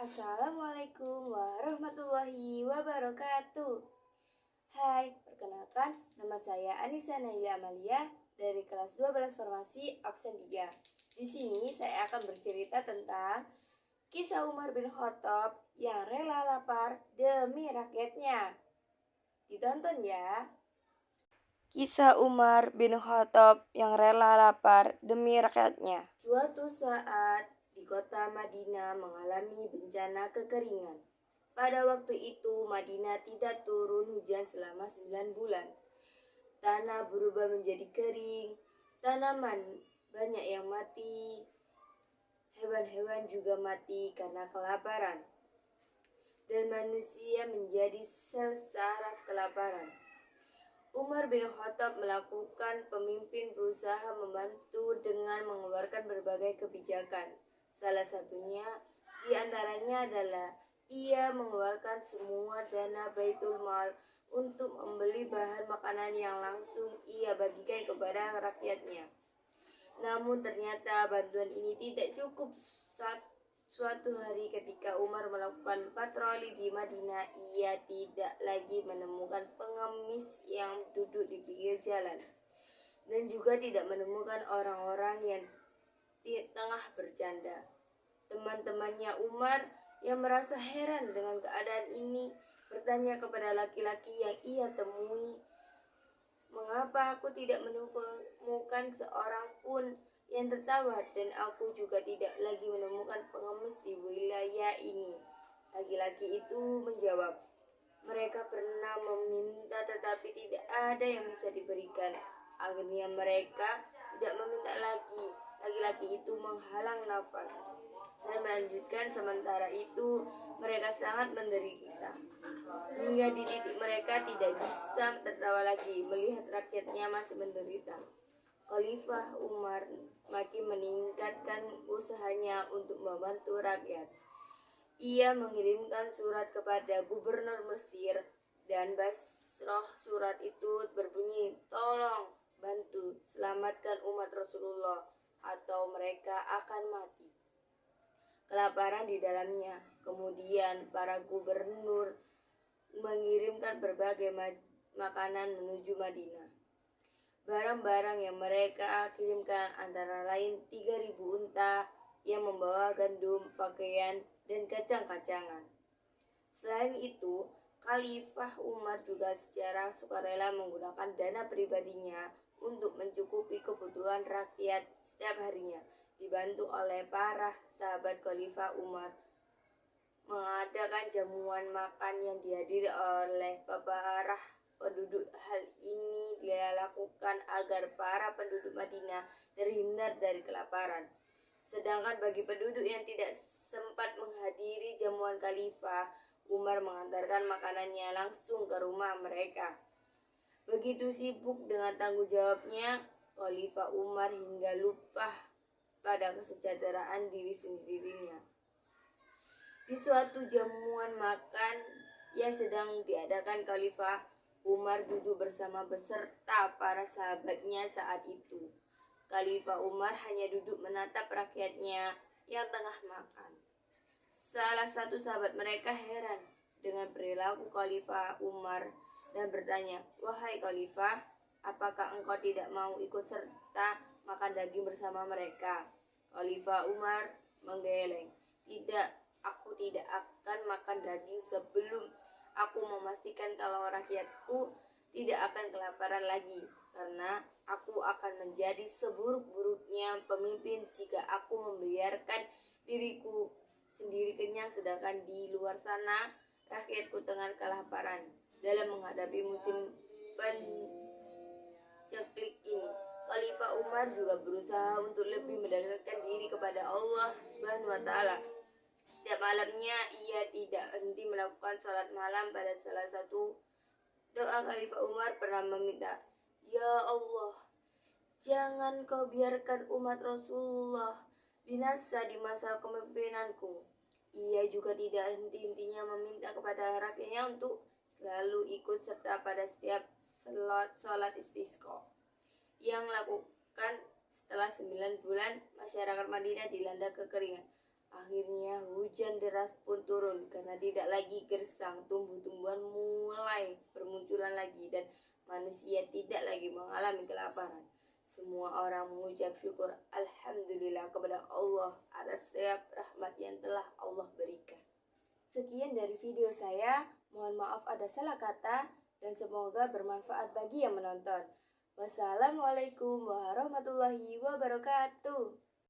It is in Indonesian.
Assalamualaikum warahmatullahi wabarakatuh. Hai, perkenalkan nama saya Anissa Naila Amalia dari kelas 12 Farmasi absen 3. Di sini saya akan bercerita tentang kisah Umar bin Khattab yang rela lapar demi rakyatnya. Ditonton ya. Kisah Umar bin Khattab yang rela lapar demi rakyatnya. Suatu saat di kota Madinah mengalami bencana kekeringan. Pada waktu itu Madinah tidak turun hujan selama 9 bulan. Tanah berubah menjadi kering, tanaman banyak yang mati, hewan-hewan juga mati karena kelaparan. Dan manusia menjadi sesaraf kelaparan. Umar bin Khattab melakukan pemimpin berusaha membantu dengan mengeluarkan berbagai kebijakan. Salah satunya di antaranya adalah ia mengeluarkan semua dana Baitul Mal untuk membeli bahan makanan yang langsung ia bagikan kepada rakyatnya. Namun ternyata bantuan ini tidak cukup. Suatu hari ketika Umar melakukan patroli di Madinah, ia tidak lagi menemukan pengemis yang duduk di pinggir jalan dan juga tidak menemukan orang-orang yang tengah bercanda. Teman-temannya Umar yang merasa heran dengan keadaan ini bertanya kepada laki-laki yang ia temui, "Mengapa aku tidak menemukan seorang pun yang tertawa dan aku juga tidak lagi menemukan pengemis di wilayah ini?" Laki-laki itu menjawab, "Mereka pernah meminta tetapi tidak ada yang bisa diberikan." Akhirnya mereka tidak meminta lagi. Laki-laki itu menghalang nafas dan melanjutkan, "Sementara itu mereka sangat menderita hingga di titik mereka tidak bisa tertawa lagi melihat rakyatnya masih menderita." Khalifah Umar makin meningkatkan usahanya untuk membantu rakyat. Ia mengirimkan surat kepada gubernur Mesir dan Basrah. Surat itu berbunyi, "Tolong bantu selamatkan umat Rasulullah atau mereka akan mati kelaparan di dalamnya." Kemudian para gubernur mengirimkan berbagai makanan menuju Madinah. Barang-barang yang mereka kirimkan antara lain 3.000 unta yang membawa gandum, pakaian, dan kacang-kacangan. Selain itu, Khalifah Umar juga secara sukarela menggunakan dana pribadinya untuk mencukupi kebutuhan rakyat setiap harinya. Dibantu oleh para sahabat Khalifah Umar mengadakan jamuan makan yang dihadiri oleh para penduduk. Hal ini dilakukan agar para penduduk Madinah terhindar dari kelaparan. Sedangkan bagi penduduk yang tidak sempat menghadiri jamuan Khalifah, Umar mengantarkan makanannya langsung ke rumah mereka. Begitu sibuk dengan tanggung jawabnya, Khalifah Umar hingga lupa pada kesejahteraan diri sendirinya. Di suatu jamuan makan yang sedang diadakan Khalifah, Umar duduk bersama beserta para sahabatnya saat itu. Khalifah Umar hanya duduk menatap rakyatnya yang tengah makan. Salah satu sahabat mereka heran dengan perilaku Khalifah Umar dan bertanya, "Wahai Khalifah, apakah engkau tidak mau ikut serta makan daging bersama mereka?" Khalifah Umar menggeleng, "Tidak, aku tidak akan makan daging sebelum aku memastikan kalau rakyatku tidak akan kelaparan lagi, karena aku akan menjadi seburuk-buruknya pemimpin jika aku membiarkan diriku sendiri kenyang sedangkan di luar sana rakyatku tengah kelaparan." Dalam menghadapi musim penceklik ini, Khalifah Umar juga berusaha untuk lebih mendekatkan diri kepada Allah Subhanahu wa Ta'ala. Setiap malamnya ia tidak henti melakukan sholat malam. Pada salah satu doa Khalifah Umar pernah meminta, "Ya Allah, jangan kau biarkan umat Rasulullah binasa di masa kepemimpinanku." Ia juga tidak henti-hentinya meminta kepada rakyatnya untuk selalu ikut serta pada setiap sholat istisqa yang lakukan. Setelah 9 bulan, masyarakat Madinah dilanda kekeringan. Akhirnya hujan deras pun turun karena tidak lagi gersang, tumbuh-tumbuhan mulai bermunculan lagi dan manusia tidak lagi mengalami kelaparan. Semua orang mengucap syukur Alhamdulillah kepada Allah atas setiap rahmat yang telah Allah berikan. Sekian dari video saya, mohon maaf ada salah kata dan semoga bermanfaat bagi yang menonton. Wassalamualaikum warahmatullahi wabarakatuh.